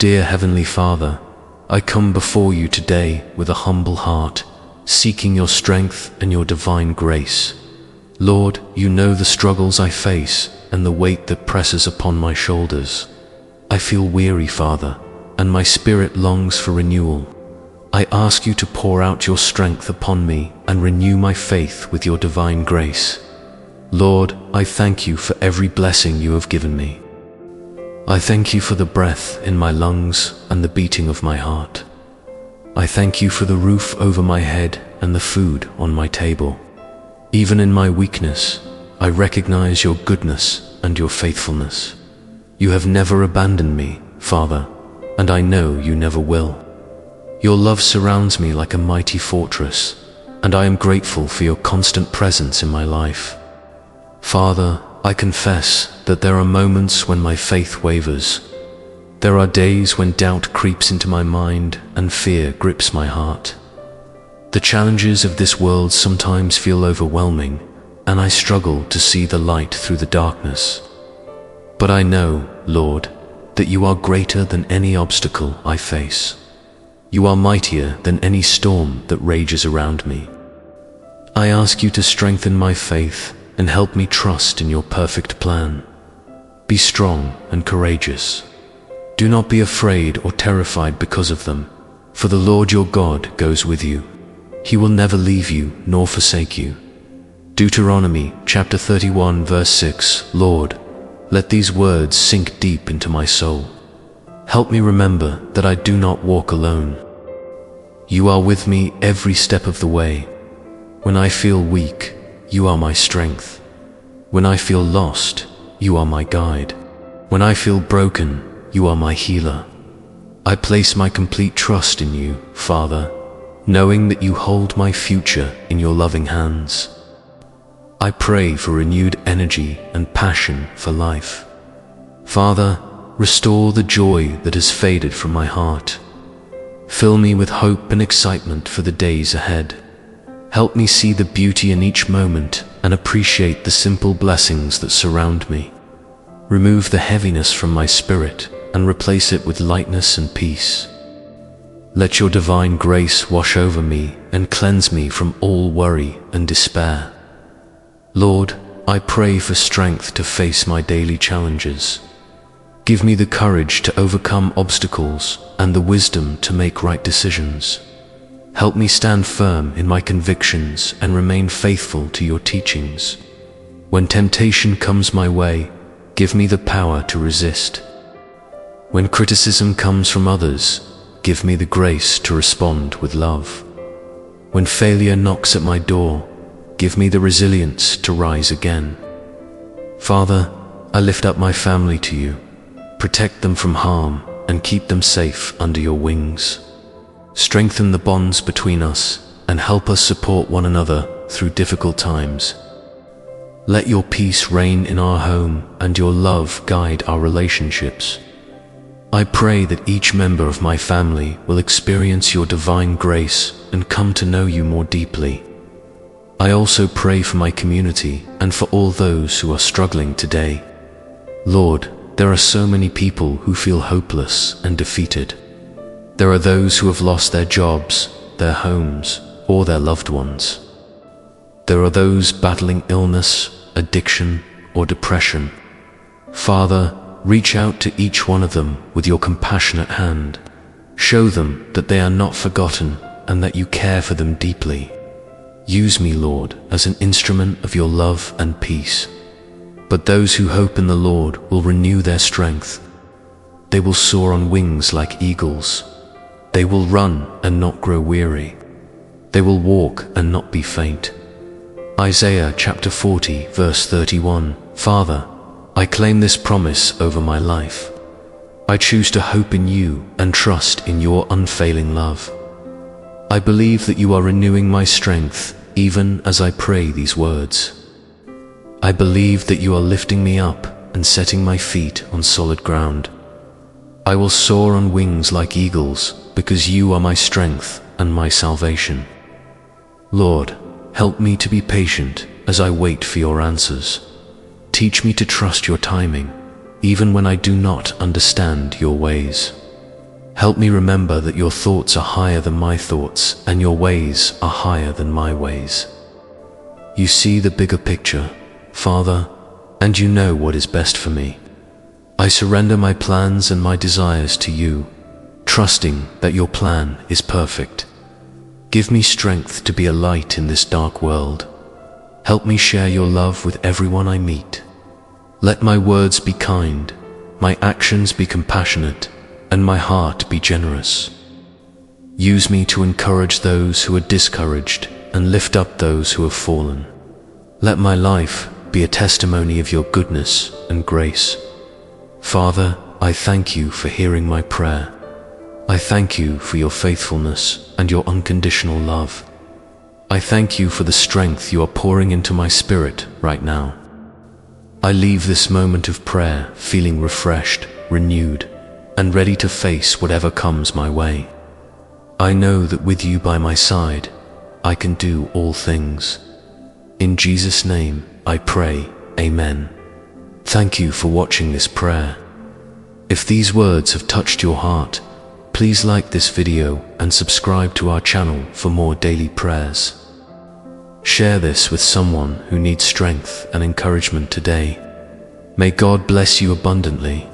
Dear Heavenly Father, I come before you today with a humble heart, seeking your strength and your divine grace. Lord, you know the struggles I face and the weight that presses upon my shoulders. I feel weary, Father, and my spirit longs for renewal. I ask you to pour out your strength upon me and renew my faith with your divine grace. Lord, I thank you for every blessing you have given me. I thank you for the breath in my lungs and the beating of my heart. I thank you for the roof over my head and the food on my table. Even in my weakness, I recognize your goodness and your faithfulness. You have never abandoned me, Father, and I know you never will. Your love surrounds me like a mighty fortress, and I am grateful for your constant presence in my life. Father, I confess that there are moments when my faith wavers. There are days when doubt creeps into my mind and fear grips my heart. The challenges of this world sometimes feel overwhelming, and I struggle to see the light through the darkness. But I know, Lord, that you are greater than any obstacle I face. You are mightier than any storm that rages around me. I ask you to strengthen my faith and help me trust in your perfect plan. Be strong and courageous. Do not be afraid or terrified because of them, for the Lord your God goes with you. He will never leave you nor forsake you. Deuteronomy chapter 31 verse 6. Lord, let these words sink deep into my soul. Help me remember that I do not walk alone. You are with me every step of the way. When I feel weak, you are my strength. When I feel lost, you are my guide. When I feel broken, you are my healer. I place my complete trust in you, Father, knowing that you hold my future in your loving hands. I pray for renewed energy and passion for life. Father, restore the joy that has faded from my heart. Fill me with hope and excitement for the days ahead. Help me see the beauty in each moment and appreciate the simple blessings that surround me. Remove the heaviness from my spirit and replace it with lightness and peace. Let your divine grace wash over me and cleanse me from all worry and despair. Lord, I pray for strength to face my daily challenges. Give me the courage to overcome obstacles and the wisdom to make right decisions. Help me stand firm in my convictions and remain faithful to your teachings. When temptation comes my way, give me the power to resist. When criticism comes from others, give me the grace to respond with love. When failure knocks at my door, give me the resilience to rise again. Father, I lift up my family to you. Protect them from harm and keep them safe under your wings. Strengthen the bonds between us and help us support one another through difficult times. Let your peace reign in our home and your love guide our relationships. I pray that each member of my family will experience your divine grace and come to know you more deeply. I also pray for my community and for all those who are struggling today. Lord, there are so many people who feel hopeless and defeated. There are those who have lost their jobs, their homes, or their loved ones. There are those battling illness, addiction, or depression. Father, reach out to each one of them with your compassionate hand. Show them that they are not forgotten and that you care for them deeply. Use me, Lord, as an instrument of your love and peace. But those who hope in the Lord will renew their strength. They will soar on wings like eagles. They will run and not grow weary. They will walk and not be faint. Isaiah chapter 40 verse 31. Father, I claim this promise over my life. I choose to hope in you and trust in your unfailing love. I believe that you are renewing my strength even as I pray these words. I believe that you are lifting me up and setting my feet on solid ground. I will soar on wings like eagles because you are my strength and my salvation. Lord, help me to be patient as I wait for your answers. Teach me to trust your timing, even when I do not understand your ways. Help me remember that your thoughts are higher than my thoughts, and your ways are higher than my ways. You see the bigger picture, Father, and you know what is best for me. I surrender my plans and my desires to you, trusting that your plan is perfect. Give me strength to be a light in this dark world. Help me share your love with everyone I meet. Let my words be kind, my actions be compassionate, and my heart be generous. Use me to encourage those who are discouraged and lift up those who have fallen. Let my life be a testimony of your goodness and grace. Father, I thank you for hearing my prayer. I thank you for your faithfulness and your unconditional love. I thank you for the strength you are pouring into my spirit right now. I leave this moment of prayer feeling refreshed, renewed, and ready to face whatever comes my way. I know that with you by my side, I can do all things. In Jesus' name, I pray, Amen. Thank you for watching this prayer. If these words have touched your heart, please like this video and subscribe to our channel for more daily prayers. Share this with someone who needs strength and encouragement today. May God bless you abundantly.